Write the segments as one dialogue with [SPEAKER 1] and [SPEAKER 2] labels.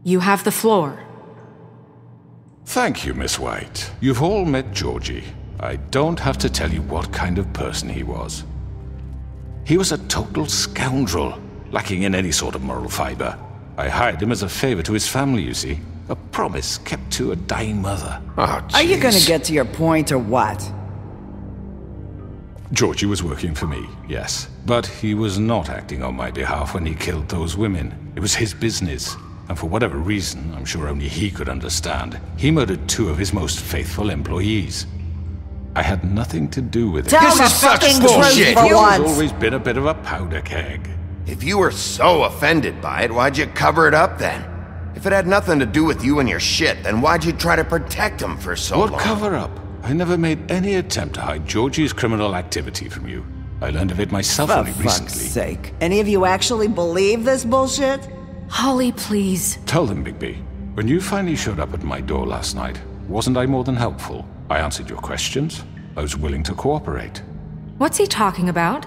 [SPEAKER 1] You have the floor.
[SPEAKER 2] Thank you, Miss White. You've all met Georgie. I don't have to tell you what kind of person he was. He was a total scoundrel, lacking in any sort of moral fiber. I hired him as a favor to his family, you see. A promise kept to a dying mother.
[SPEAKER 3] Oh,
[SPEAKER 4] Are you gonna get to your point or what?
[SPEAKER 2] Georgie was working for me, yes. But he was not acting on my behalf when he killed those women. It was his business. And for whatever reason, I'm sure only he could understand, he murdered 2 of his most faithful employees. I had nothing to do with it.
[SPEAKER 4] Tell the fucking truth for
[SPEAKER 2] He's
[SPEAKER 4] once!
[SPEAKER 2] always been a bit of a powder keg.
[SPEAKER 3] If you were so offended by it, why'd you cover it up then? If it had nothing to do with you and your shit, then why'd you try to protect him for so long?
[SPEAKER 2] What cover up? I never made any attempt to hide Georgie's criminal activity from you. I learned of it myself
[SPEAKER 4] For
[SPEAKER 2] only
[SPEAKER 4] fuck's
[SPEAKER 2] recently.
[SPEAKER 4] sake. Any of you actually believe this bullshit?
[SPEAKER 1] Holly, please.
[SPEAKER 2] Tell them, Bigby. When you finally showed up at my door last night, wasn't I more than helpful? I answered your questions. I was willing to cooperate.
[SPEAKER 1] What's he talking about?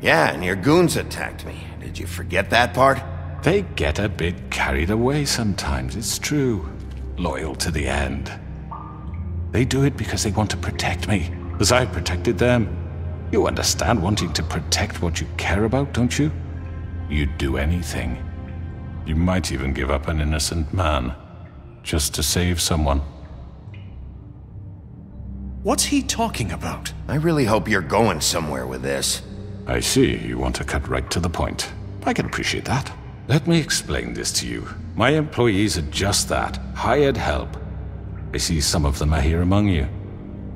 [SPEAKER 3] Yeah, and your goons attacked me. Did you forget that part?
[SPEAKER 2] They get a bit carried away sometimes, it's true. Loyal to the end. They do it because they want to protect me, as I protected them. You understand wanting to protect what you care about, don't you? You'd do anything. You might even give up an innocent man, just to save someone.
[SPEAKER 5] What's he talking about?
[SPEAKER 3] I really hope you're going somewhere with this.
[SPEAKER 2] I see, you want to cut right to the point. I can appreciate that. Let me explain this to you. My employees are just that, hired help. I see some of them are here among you.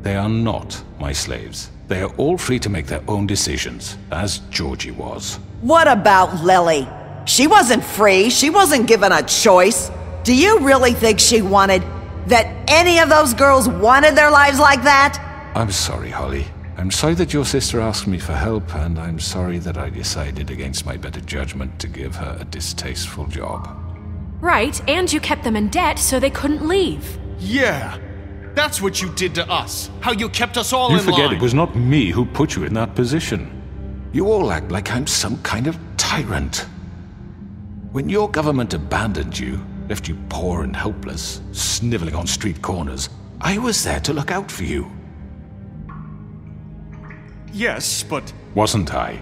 [SPEAKER 2] They are not my slaves. They are all free to make their own decisions, as Georgie was.
[SPEAKER 4] What about Lily? She wasn't free. She wasn't given a choice. Do you really think she wanted... that any of those girls wanted their lives like that?
[SPEAKER 2] I'm sorry, Holly. I'm sorry that your sister asked me for help, and I'm sorry that I decided against my better judgment to give her a distasteful job.
[SPEAKER 1] Right, and you kept them in debt so they couldn't leave.
[SPEAKER 5] Yeah, that's what you did to us. How you kept us all
[SPEAKER 2] You
[SPEAKER 5] in line.
[SPEAKER 2] forget it was not me who put you in that position. You all act like I'm some kind of tyrant. When your government abandoned you, left you poor and helpless, sniveling on street corners, I was there to look out for you.
[SPEAKER 5] Yes, but...
[SPEAKER 2] Wasn't I?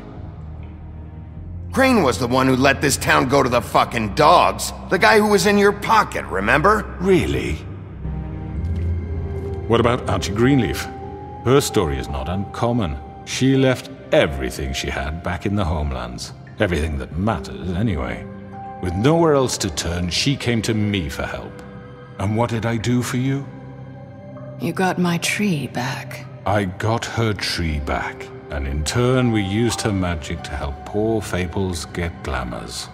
[SPEAKER 3] Crane was the one who let this town go to the fucking dogs. The guy who was in your pocket, remember?
[SPEAKER 2] Really? What about Auntie Greenleaf? Her story is not uncommon. She left everything she had back in the homelands. Everything that mattered, anyway. With nowhere else to turn, she came to me for help. And what did I do for you?
[SPEAKER 6] You got my tree back.
[SPEAKER 2] I got her tree back, and in turn we used her magic to help poor Fables get glamours.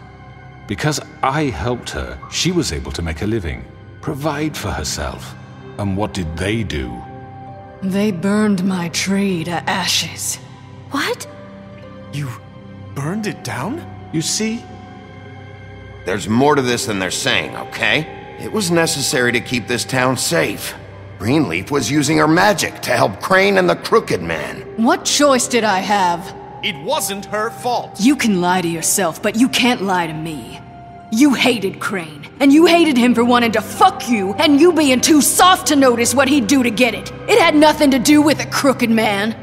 [SPEAKER 2] Because I helped her, she was able to make a living, provide for herself. And what did they do?
[SPEAKER 6] They burned my tree to ashes.
[SPEAKER 1] What?
[SPEAKER 5] You burned it down?
[SPEAKER 2] You see?
[SPEAKER 3] There's more to this than they're saying, okay? It was necessary to keep this town safe. Greenleaf was using her magic to help Crane and the Crooked Man.
[SPEAKER 6] What choice did I have?
[SPEAKER 5] It wasn't her fault.
[SPEAKER 6] You can lie to yourself, but you can't lie to me. You hated Crane, and you hated him for wanting to fuck you, and you being too soft to notice what he'd do to get it. It had nothing to do with a Crooked Man.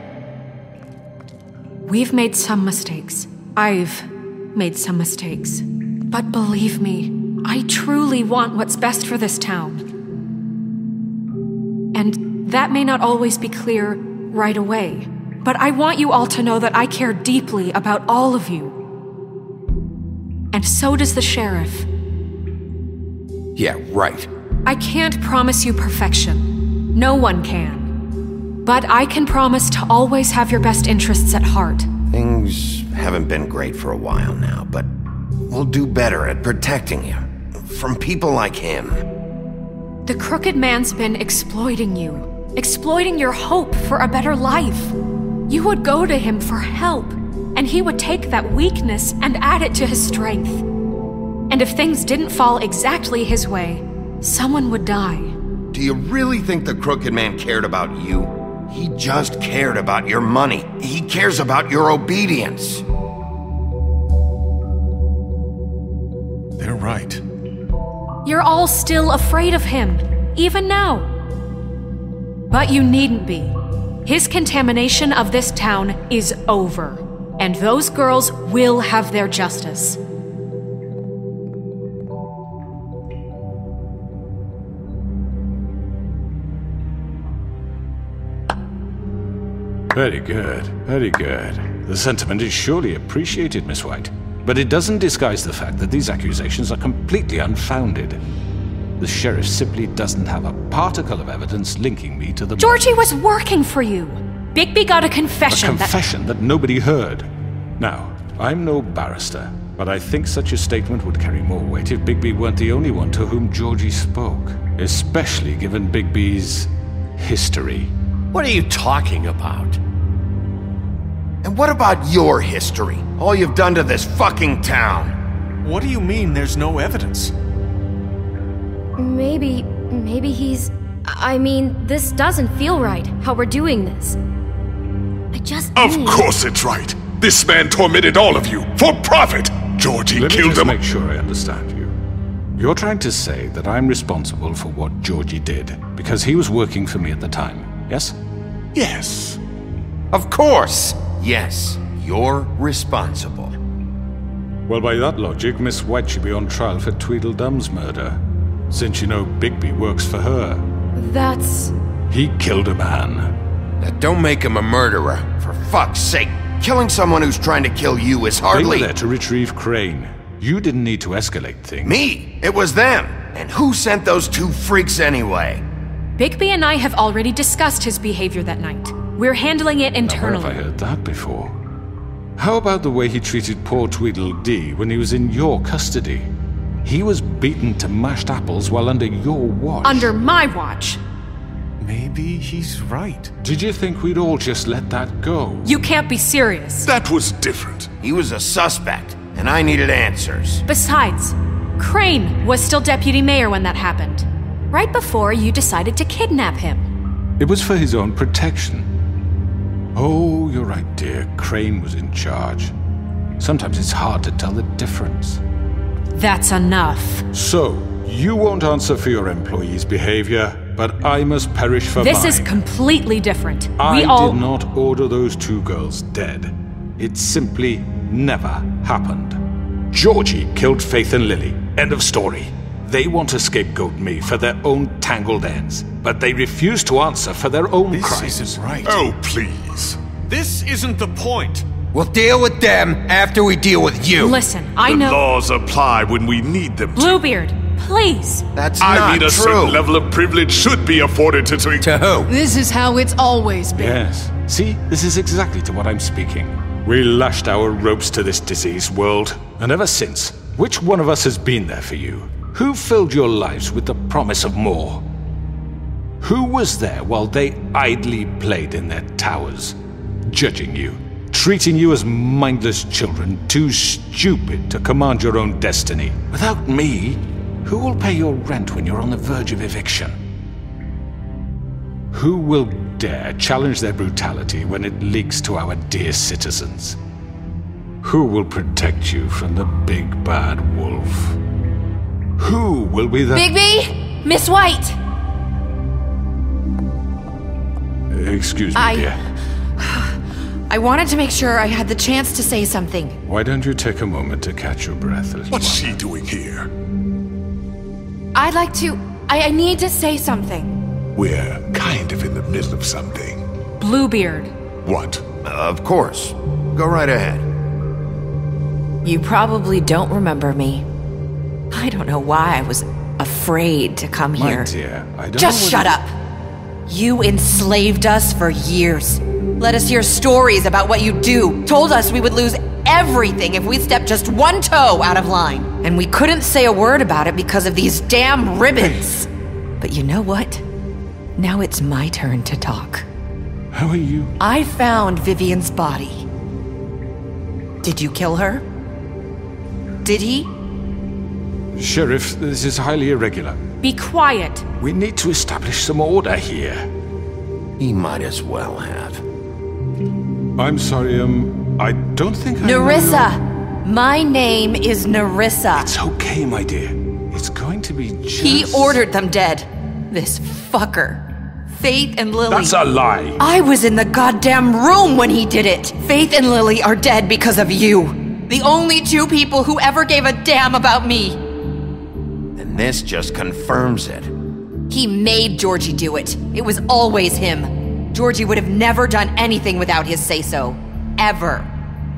[SPEAKER 1] We've made some mistakes. I've made some mistakes. But believe me, I truly want what's best for this town. And that may not always be clear right away, but I want you all to know that I care deeply about all of you. And so does the sheriff.
[SPEAKER 3] Yeah, right.
[SPEAKER 1] I can't promise you perfection. No one can. But I can promise to always have your best interests at heart.
[SPEAKER 3] Things haven't been great for a while now, but we'll do better at protecting you. From people like him.
[SPEAKER 1] The Crooked Man's been exploiting you. Exploiting your hope for a better life. You would go to him for help, and he would take that weakness and add it to his strength. And if things didn't fall exactly his way, someone would die.
[SPEAKER 3] Do you really think the Crooked Man cared about you? He just cared about your money. He cares about your obedience.
[SPEAKER 5] They're right.
[SPEAKER 1] You're all still afraid of him, even now. But you needn't be. His contamination of this town is over, and those girls will have their justice.
[SPEAKER 2] Very good, very good. The sentiment is surely appreciated, Miss White. But it doesn't disguise the fact that these accusations are completely unfounded. The sheriff simply doesn't have a particle of evidence linking me to the...
[SPEAKER 1] Georgie was working for you! Bigby got a confession
[SPEAKER 2] A confession that nobody heard. Now, I'm no barrister, but I think such a statement would carry more weight if Bigby weren't the only one to whom Georgie spoke. Especially given Bigby's history.
[SPEAKER 7] What are you talking about?
[SPEAKER 3] And what about your history? All you've done to this fucking town?
[SPEAKER 5] What do you mean there's no evidence?
[SPEAKER 8] Maybe he's... I mean, this doesn't feel right, how we're doing this. I just
[SPEAKER 9] Of course it's right. This man tormented all of you, for profit! Georgie killed them.
[SPEAKER 2] Let me just make sure I understand you. You're trying to say that I'm responsible for what Georgie did, because he was working for me at the time, yes?
[SPEAKER 9] Yes.
[SPEAKER 3] Of course! Yes, you're responsible.
[SPEAKER 2] Well, by that logic, Miss White should be on trial for Tweedledum's murder. Since you know Bigby works for her.
[SPEAKER 1] That's...
[SPEAKER 2] He killed a man.
[SPEAKER 3] That don't make him a murderer, for fuck's sake. Killing someone who's trying to kill you is hardly...
[SPEAKER 2] They were there to retrieve Crane. You didn't need to escalate things.
[SPEAKER 3] Me? It was them! And who sent those two freaks anyway?
[SPEAKER 1] Bigby and I have already discussed his behavior that night. We're handling it internally.
[SPEAKER 2] Where have I heard that before? How about the way he treated poor Tweedledee when he was in your custody? He was beaten to mashed apples while under your watch.
[SPEAKER 1] Under my watch?
[SPEAKER 5] Maybe he's right.
[SPEAKER 2] Did you think we'd all just let that go?
[SPEAKER 1] You can't be serious.
[SPEAKER 9] That was different.
[SPEAKER 3] He was a suspect, and I needed answers.
[SPEAKER 1] Besides, Crane was still deputy mayor when that happened. Right before you decided to kidnap him.
[SPEAKER 2] It was for his own protection. Oh, you're right, dear. Crane was in charge. Sometimes it's hard to tell the difference.
[SPEAKER 1] That's enough.
[SPEAKER 2] So, you won't answer for your employees' behavior, but I must perish for mine.
[SPEAKER 1] This is completely different.
[SPEAKER 2] I did not order those two girls dead. It simply never happened. Georgie killed Faith and Lily. End of story. They want to scapegoat me for their own tangled ends, but they refuse to answer for their own crimes.
[SPEAKER 5] This isn't right.
[SPEAKER 9] Oh, please.
[SPEAKER 5] This isn't the point.
[SPEAKER 3] We'll deal with them after we deal with you.
[SPEAKER 1] Listen, I
[SPEAKER 9] The
[SPEAKER 1] know...
[SPEAKER 9] laws apply when we need them to.
[SPEAKER 1] Bluebeard, please.
[SPEAKER 3] That's
[SPEAKER 9] I
[SPEAKER 3] not
[SPEAKER 9] mean, a
[SPEAKER 3] true.
[SPEAKER 9] certain level of privilege should be afforded to...
[SPEAKER 3] To who?
[SPEAKER 6] This is how it's always been.
[SPEAKER 2] Yes. See, this is exactly to what I'm speaking. We lashed our ropes to this diseased world, and ever since, which one of us has been there for you? Who filled your lives with the promise of more? Who was there while they idly played in their towers, judging you, treating you as mindless children, too stupid to command your own destiny? Without me, who will pay your rent when you're on the verge of eviction? Who will dare challenge their brutality when it leaks to our dear citizens? Who will protect you from the big bad wolf? Who will be the...
[SPEAKER 8] Bigby! Miss White!
[SPEAKER 2] Excuse me, dear.
[SPEAKER 10] I wanted to make sure I had the chance to say something.
[SPEAKER 2] Why don't you take a moment to catch your breath, little
[SPEAKER 9] What's
[SPEAKER 2] one?
[SPEAKER 9] she doing here?
[SPEAKER 10] I'd like to... I need to say something.
[SPEAKER 9] We're kind of in the middle of something.
[SPEAKER 1] Bluebeard.
[SPEAKER 9] What?
[SPEAKER 3] Of course. Go right ahead.
[SPEAKER 10] You probably don't remember me. I don't know why I was afraid to come
[SPEAKER 2] My
[SPEAKER 10] here.
[SPEAKER 2] dear, I don't
[SPEAKER 10] Just
[SPEAKER 2] know
[SPEAKER 10] shut up! You enslaved us for years. Let us hear stories about what you do. Told us we would lose everything if we stepped just one toe out of line. And we couldn't say a word about it because of these damn ribbons. But you know what? Now it's my turn to talk.
[SPEAKER 2] How are you?
[SPEAKER 10] I found Vivian's body. Did you kill her? Did he?
[SPEAKER 2] Sheriff, this is highly irregular.
[SPEAKER 1] Be quiet.
[SPEAKER 2] We need to establish some order here.
[SPEAKER 3] He might as well have.
[SPEAKER 2] I'm sorry, I don't think I know
[SPEAKER 10] Nerissa! My name is Nerissa.
[SPEAKER 2] It's okay, my dear. It's it's going to be just...
[SPEAKER 10] He ordered them dead. This fucker. Faith and Lily...
[SPEAKER 9] That's a lie!
[SPEAKER 10] I was in the goddamn room when he did it! Faith and Lily are dead because of you. The only two people who ever gave a damn about me.
[SPEAKER 3] And this just confirms it.
[SPEAKER 10] He made Georgie do it. It was always him. Georgie would have never done anything without his say-so. Ever.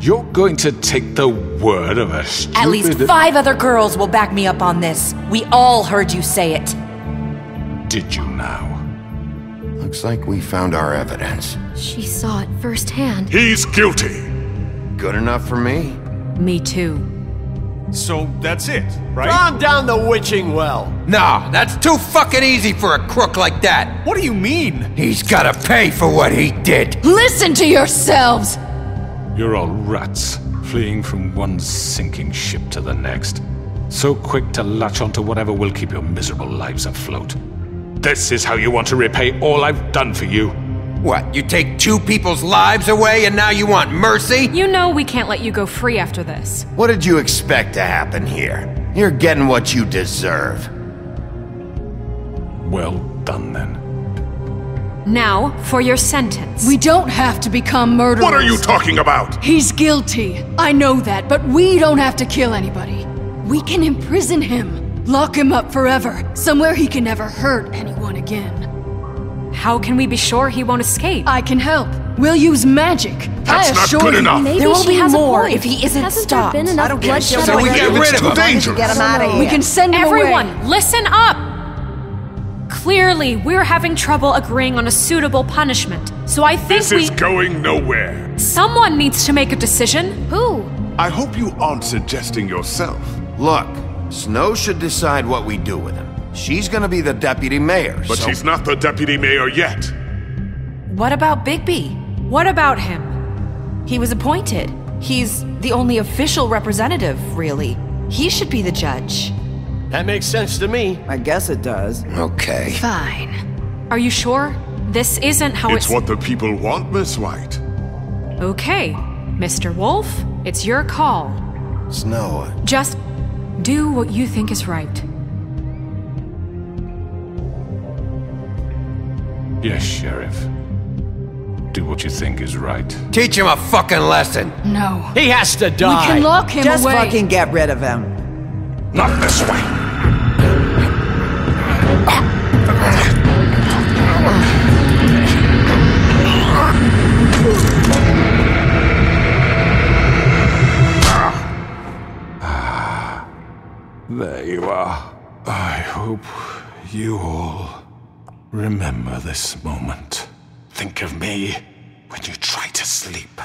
[SPEAKER 2] You're going to take the word of a stupid...
[SPEAKER 10] At least 5 other girls will back me up on this. We all heard you say it.
[SPEAKER 2] Did you now?
[SPEAKER 3] Looks like we found our evidence.
[SPEAKER 8] She saw it firsthand.
[SPEAKER 9] He's guilty!
[SPEAKER 3] Good enough for me.
[SPEAKER 1] Me too.
[SPEAKER 5] So that's it, right?
[SPEAKER 7] Calm down the witching well.
[SPEAKER 11] Nah, that's too fucking easy for a crook like that.
[SPEAKER 5] What do you mean?
[SPEAKER 11] He's gotta pay for what he did.
[SPEAKER 6] Listen to yourselves!
[SPEAKER 2] You're all rats, fleeing from one sinking ship to the next. So quick to latch onto whatever will keep your miserable lives afloat. This is how you want to repay all I've done for you?
[SPEAKER 11] What, you take 2 people's lives away and now you want mercy?
[SPEAKER 1] You know we can't let you go free after this.
[SPEAKER 3] What did you expect to happen here? You're getting what you deserve.
[SPEAKER 2] Well done, then.
[SPEAKER 1] Now, for your sentence.
[SPEAKER 6] We don't have to become murderers.
[SPEAKER 9] What are you talking about?
[SPEAKER 6] He's guilty. I know that, but we don't have to kill anybody. We can imprison him. Lock him up forever. Somewhere he can never hurt anyone again.
[SPEAKER 1] How can we be sure he won't escape?
[SPEAKER 6] I can help. We'll use magic.
[SPEAKER 9] That's
[SPEAKER 6] I
[SPEAKER 9] not
[SPEAKER 6] assure
[SPEAKER 9] good
[SPEAKER 6] you.
[SPEAKER 9] enough.
[SPEAKER 8] Maybe
[SPEAKER 10] There will
[SPEAKER 8] she
[SPEAKER 10] be
[SPEAKER 8] has a
[SPEAKER 10] more
[SPEAKER 8] point.
[SPEAKER 10] if he isn't
[SPEAKER 8] Hasn't
[SPEAKER 10] stopped.
[SPEAKER 8] there been enough
[SPEAKER 4] I don't care.
[SPEAKER 8] bloodshed
[SPEAKER 11] So we
[SPEAKER 8] already?
[SPEAKER 11] get rid of him.
[SPEAKER 9] Dangerous.
[SPEAKER 4] Get him out of here.
[SPEAKER 6] We can send him
[SPEAKER 1] Everyone,
[SPEAKER 6] away.
[SPEAKER 1] listen up! Clearly, we're having trouble agreeing on a suitable punishment. So I think
[SPEAKER 9] This is going nowhere.
[SPEAKER 1] someone needs to make a decision.
[SPEAKER 8] Who?
[SPEAKER 9] I hope you aren't suggesting yourself.
[SPEAKER 3] Look, Snow should decide what we do with him. She's gonna be the deputy mayor,
[SPEAKER 9] But
[SPEAKER 3] so...
[SPEAKER 9] she's not the deputy mayor yet.
[SPEAKER 10] What about Bigby?
[SPEAKER 1] What about him?
[SPEAKER 10] He was appointed. He's the only official representative, really. He should be the judge.
[SPEAKER 7] That makes sense to me.
[SPEAKER 4] I guess it does.
[SPEAKER 3] Okay.
[SPEAKER 6] Fine.
[SPEAKER 1] Are you sure? This isn't how
[SPEAKER 9] It's what the people want, Miss White.
[SPEAKER 1] Okay, Mr. Wolf, it's your call.
[SPEAKER 3] Snow,
[SPEAKER 1] Just do what you think is right.
[SPEAKER 2] Yes, Sheriff. Do what you think is right.
[SPEAKER 11] Teach him a fucking lesson.
[SPEAKER 6] No.
[SPEAKER 7] He has to
[SPEAKER 6] We
[SPEAKER 7] die.
[SPEAKER 6] can lock him
[SPEAKER 4] Just
[SPEAKER 6] away.
[SPEAKER 4] fucking get rid of him.
[SPEAKER 2] Not this way. There you are. I hope you all remember this moment. Think of me when you try to sleep.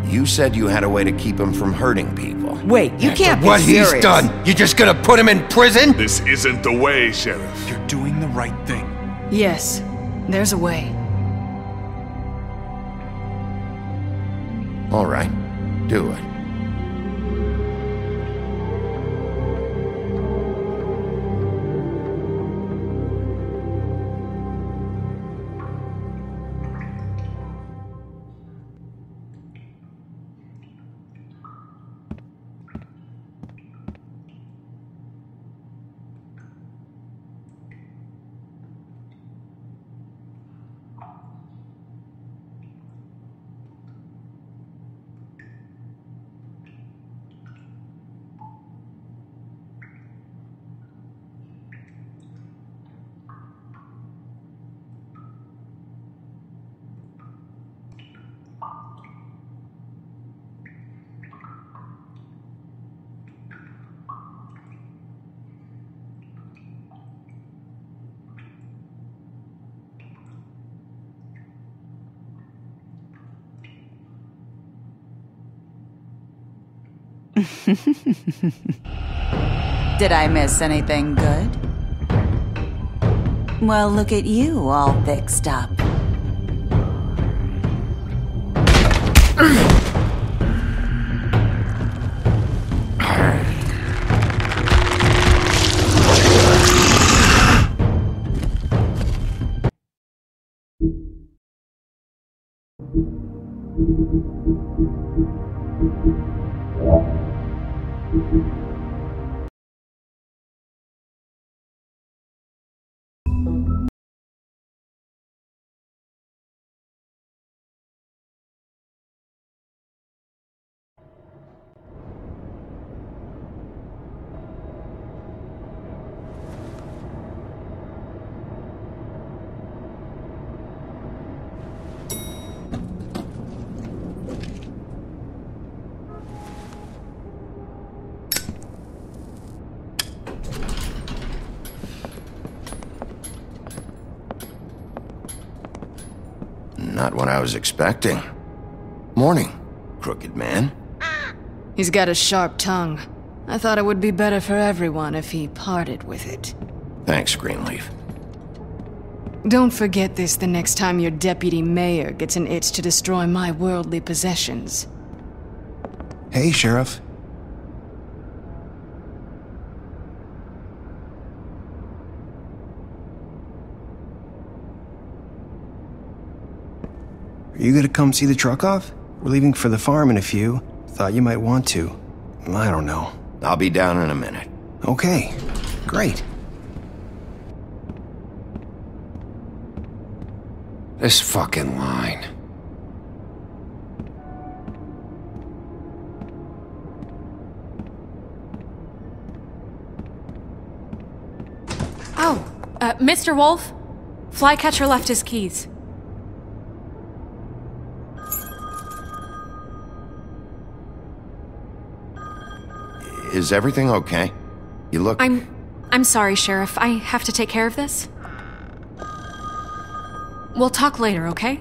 [SPEAKER 3] you said you had a way to keep him from hurting people.
[SPEAKER 4] Wait, you can't be
[SPEAKER 11] What
[SPEAKER 4] serious.
[SPEAKER 11] he's done, you just gonna put him in prison?
[SPEAKER 9] This isn't the way, Sheriff.
[SPEAKER 5] You're doing the right thing.
[SPEAKER 6] Yes, there's a way.
[SPEAKER 3] All right, do it.
[SPEAKER 12] Did I miss anything good? Well, look at you, all fixed up.
[SPEAKER 3] Not what I was expecting. Morning, crooked man.
[SPEAKER 6] He's got a sharp tongue. I thought it would be better for everyone if he parted with it.
[SPEAKER 3] Thanks, Greenleaf.
[SPEAKER 6] Don't forget this the next time your deputy mayor gets an itch to destroy my worldly possessions.
[SPEAKER 13] Hey, Sheriff. Are you gonna come see the truck off? We're leaving for the farm in a few. Thought you might want to. I don't know.
[SPEAKER 3] I'll be down in a minute.
[SPEAKER 13] Okay, great.
[SPEAKER 11] This fucking line.
[SPEAKER 1] Oh, Mr. Wolf? Flycatcher left his keys.
[SPEAKER 3] Is everything okay? You look...
[SPEAKER 1] I'm sorry, Sheriff. I have to take care of this. We'll talk later, okay?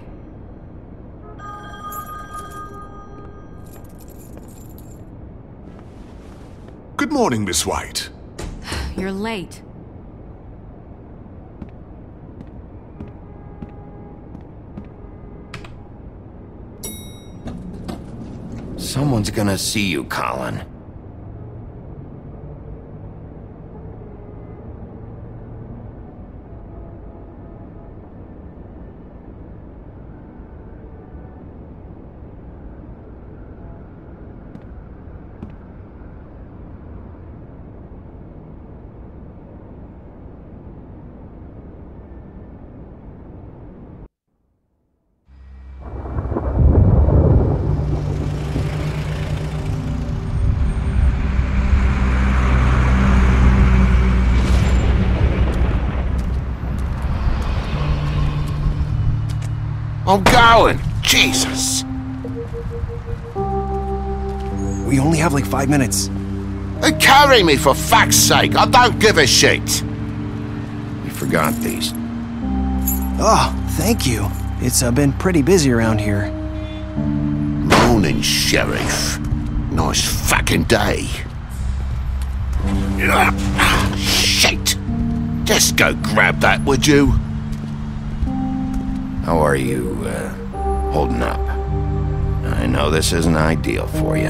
[SPEAKER 9] Good morning, Miss White.
[SPEAKER 1] You're late.
[SPEAKER 3] Someone's gonna see you, Colin.
[SPEAKER 11] I'm going! Jesus!
[SPEAKER 13] We only have like 5 minutes.
[SPEAKER 11] Carry me for fuck's sake! I don't give a shit!
[SPEAKER 3] You forgot these.
[SPEAKER 13] Oh, thank you. It's been pretty busy around here.
[SPEAKER 11] Morning, Sheriff. Nice fucking day. Shit! Just go grab that, would you?
[SPEAKER 3] How are you, holding up? I know this isn't ideal for you.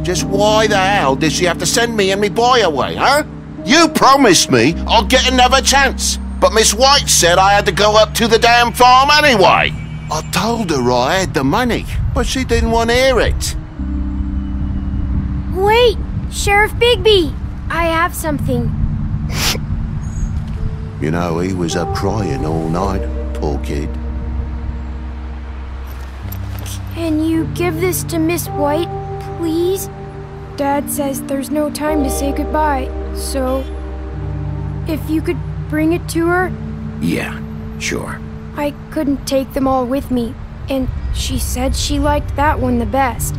[SPEAKER 11] Just why the hell did she have to send me and me boy away, huh? You promised me I'll get another chance, but Miss White said I had to go up to the damn farm anyway. I told her I had the money, but she didn't want to hear it.
[SPEAKER 14] Wait, Sheriff Bigby, I have something.
[SPEAKER 11] You know, he was up crying all night, poor kid.
[SPEAKER 14] Can you give this to Miss White, please? Dad says there's no time to say goodbye, so... if you could bring it to her?
[SPEAKER 3] Yeah, sure.
[SPEAKER 14] I couldn't take them all with me, and she said she liked that one the best.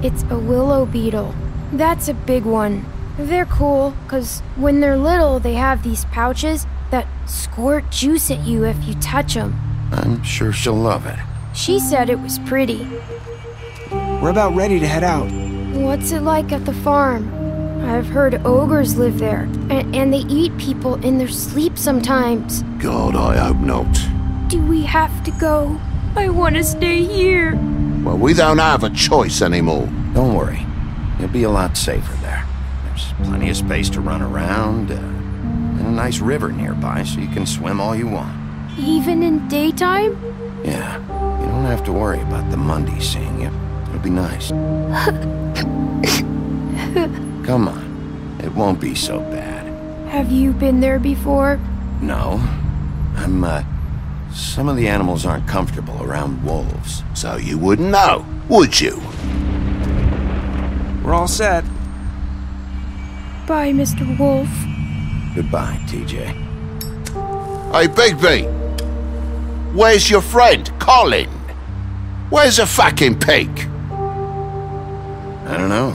[SPEAKER 14] It's a willow beetle. That's a big one. They're cool, 'cause when they're little, they have these pouches that squirt juice at you if you touch them.
[SPEAKER 3] I'm sure she'll love it.
[SPEAKER 14] She said it was pretty.
[SPEAKER 13] We're about ready to head out.
[SPEAKER 14] What's it like at the farm? I've heard ogres live there, and they eat people in their sleep sometimes.
[SPEAKER 11] God, I hope not.
[SPEAKER 14] Do we have to go? I want to stay here.
[SPEAKER 11] Well, we don't have a choice anymore.
[SPEAKER 3] Don't worry. You'll be a lot safer there. There's plenty of space to run around, and a nice river nearby so you can swim all you want.
[SPEAKER 14] Even in daytime?
[SPEAKER 3] Yeah. You don't have to worry about the Mundy seeing you. It'll be nice. Come on. It won't be so bad.
[SPEAKER 14] Have you been there before?
[SPEAKER 3] No. Some of the animals aren't comfortable around wolves.
[SPEAKER 11] So you wouldn't know, would you?
[SPEAKER 13] We're all set.
[SPEAKER 14] Bye, Mr. Wolf.
[SPEAKER 3] Goodbye, TJ.
[SPEAKER 11] Hey, Bigby. Where's your friend, Colin? Where's the fucking pig?
[SPEAKER 3] I don't know.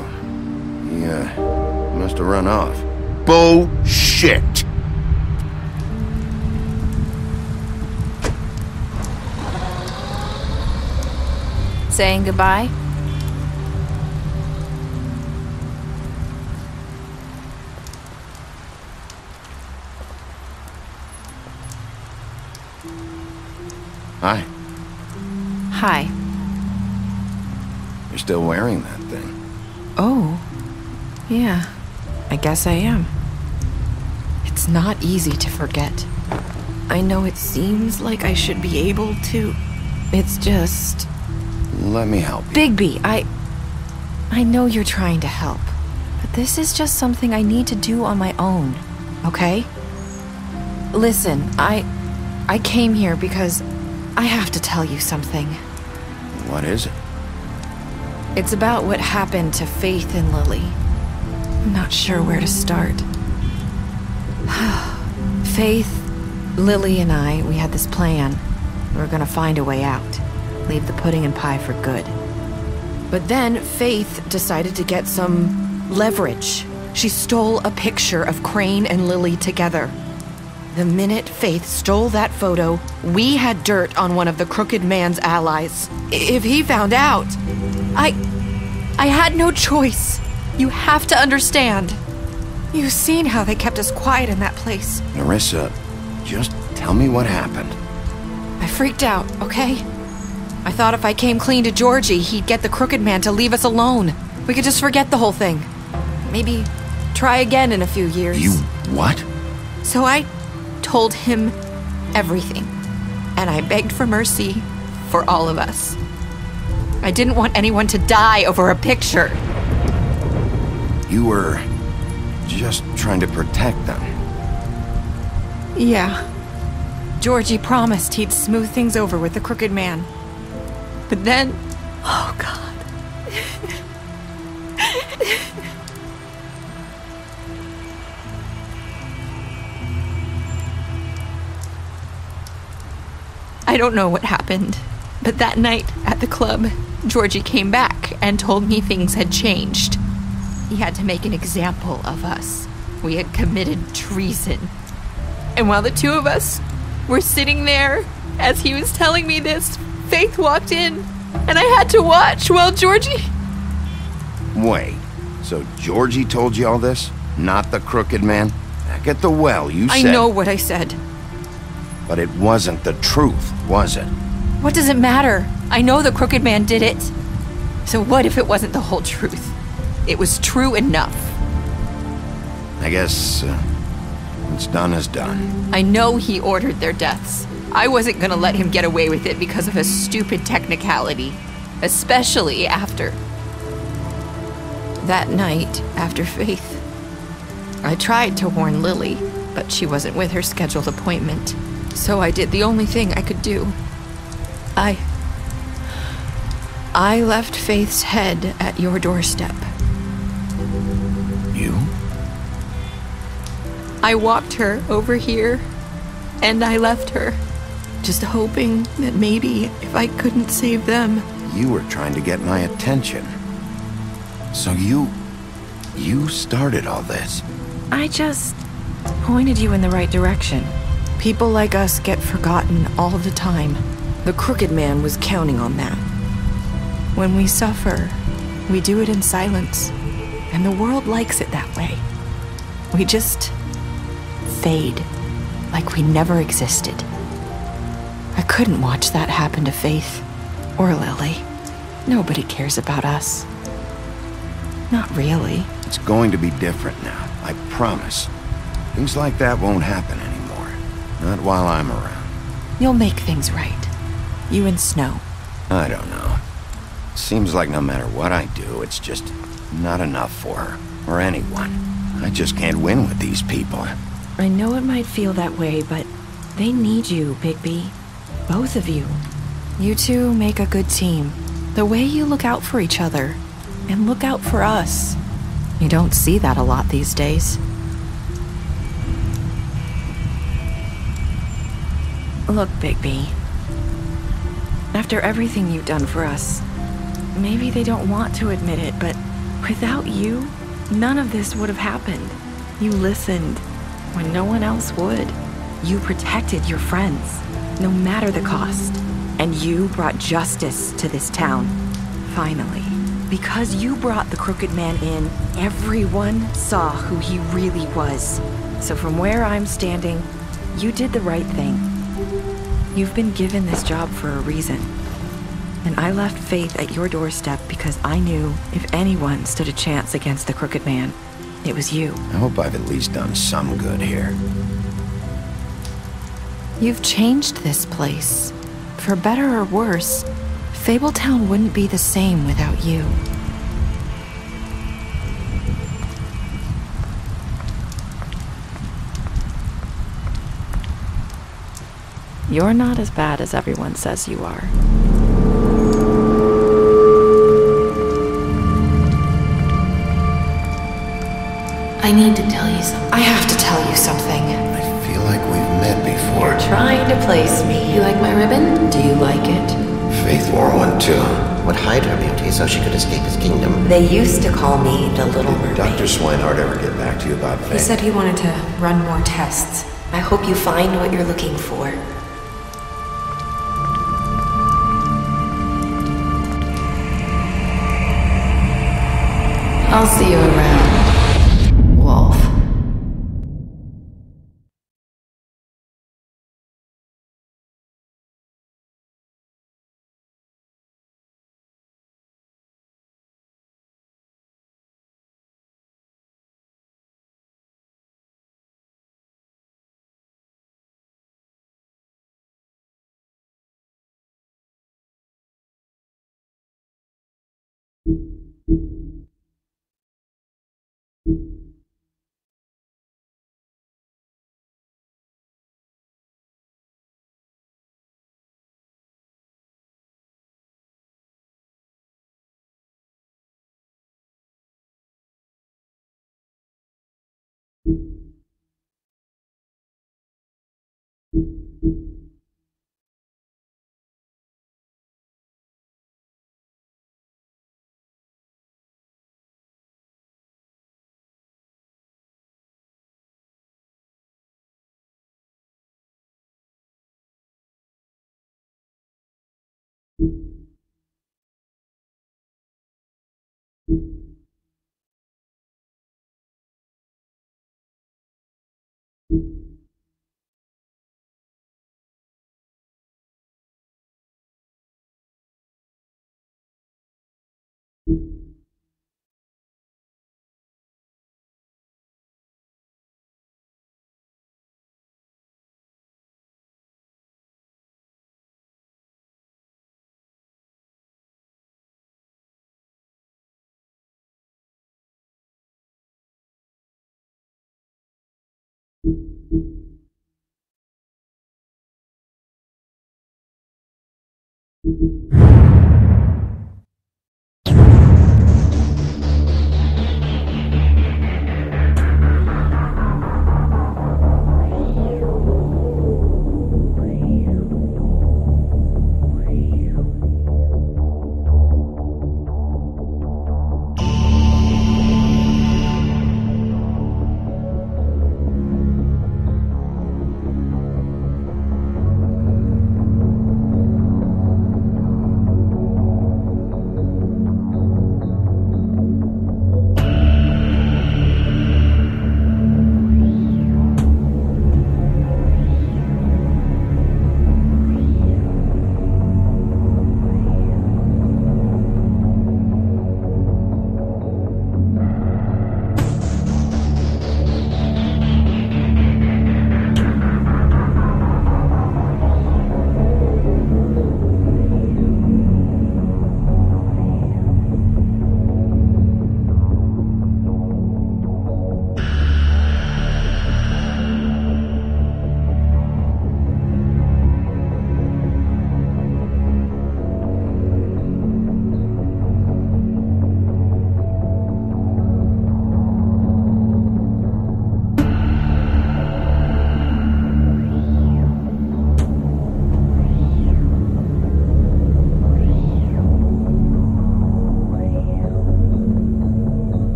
[SPEAKER 3] He, must have run off.
[SPEAKER 11] Bullshit.
[SPEAKER 12] Saying goodbye?
[SPEAKER 3] Hi.
[SPEAKER 10] Hi.
[SPEAKER 3] You're still wearing that thing.
[SPEAKER 10] Oh. Yeah. I guess I am. It's not easy to forget. I know it seems like I should be able to. It's just...
[SPEAKER 3] Let me help you.
[SPEAKER 10] Bigby, I know you're trying to help, but this is just something I need to do on my own, okay? Listen, I came here because I have to tell you something.
[SPEAKER 3] What is it?
[SPEAKER 10] It's about what happened to Faith and Lily. I'm not sure where to start. Faith, Lily, and I, we had this plan. We were gonna find a way out. Leave the pudding and pie for good. But then Faith decided to get some leverage. She stole a picture of Crane and Lily together. The minute Faith stole that photo, we had dirt on one of the Crooked Man's allies. If he found out, I had no choice. You have to understand. You've seen how they kept us quiet in that place.
[SPEAKER 3] Nerissa, just tell me what happened.
[SPEAKER 10] I freaked out, okay? I thought if I came clean to Georgie, he'd get the Crooked Man to leave us alone. We could just forget the whole thing. Maybe try again in a few years.
[SPEAKER 3] You what?
[SPEAKER 10] So I told him everything. And I begged for mercy for all of us. I didn't want anyone to die over a picture.
[SPEAKER 3] You were just trying to protect them.
[SPEAKER 10] Yeah. Georgie promised he'd smooth things over with the Crooked Man. But then... Oh, God. I don't know what happened, but that night at the club, Georgie came back and told me things had changed. He had to make an example of us. We had committed treason. And while the two of us were sitting there, as he was telling me this, Faith walked in, and I had to watch while Georgie...
[SPEAKER 3] Wait, so Georgie told you all this? Not the Crooked Man? Back at the well, you said...
[SPEAKER 10] I know what I said.
[SPEAKER 3] But it wasn't the truth, was it?
[SPEAKER 10] What does it matter? I know the Crooked Man did it. So what if it wasn't the whole truth? It was true enough.
[SPEAKER 3] I guess, what's done is done.
[SPEAKER 10] I know he ordered their deaths. I wasn't gonna let him get away with it because of a stupid technicality. Especially after... That night, after Faith, I tried to warn Lily, but she wasn't with her scheduled appointment. So I did the only thing I could do. I left Faith's head at your doorstep.
[SPEAKER 3] You?
[SPEAKER 10] I walked her over here, and I left her, just hoping that maybe if I couldn't save them...
[SPEAKER 3] You were trying to get my attention. So you started all this.
[SPEAKER 10] I just pointed you in the right direction. People like us get forgotten all the time. The Crooked Man was counting on that. When we suffer, we do it in silence, and the world likes it that way. We just fade, like we never existed. I couldn't watch that happen to Faith, or Lily. Nobody cares about us. Not really.
[SPEAKER 3] It's going to be different now, I promise. Things like that won't happen anymore. Not while I'm around.
[SPEAKER 10] You'll make things right. You and Snow.
[SPEAKER 3] I don't know. Seems like no matter what I do, it's just not enough for her, or anyone. I just can't win with these people.
[SPEAKER 15] I know it might feel that way, but they need you, Bigby. Both of you. You two make a good team. The way you look out for each other, and look out for us. You don't see that a lot these days. Look, Bigby. After everything you've done for us, maybe they don't want to admit it, but without you, none of this would have happened. You listened when no one else would. You protected your friends, no matter the cost. And you brought justice to this town, finally. Because you brought the Crooked Man in, everyone saw who he really was. So from where I'm standing, you did the right thing. You've been given this job for a reason. And I left Faith at your doorstep because I knew if anyone stood a chance against the Crooked Man, it was you.
[SPEAKER 3] I hope I've at least done some good here.
[SPEAKER 15] You've changed this place. For better or worse, Fabletown wouldn't be the same without you. You're not as bad as everyone says you are.
[SPEAKER 16] I need to tell you something.
[SPEAKER 15] I have to tell you something.
[SPEAKER 3] I feel like we've met before.
[SPEAKER 16] You're trying to place me. You like my ribbon? Do you like it?
[SPEAKER 3] Faith wore one too.
[SPEAKER 17] Would hide her beauty so she could escape his kingdom.
[SPEAKER 16] They used to call me the Little Mermaid.
[SPEAKER 3] Dr. Swinehart ever get back to you about Faith?
[SPEAKER 16] He said he wanted to run more tests. I hope you find what you're looking for. I'll see you around, Wolf.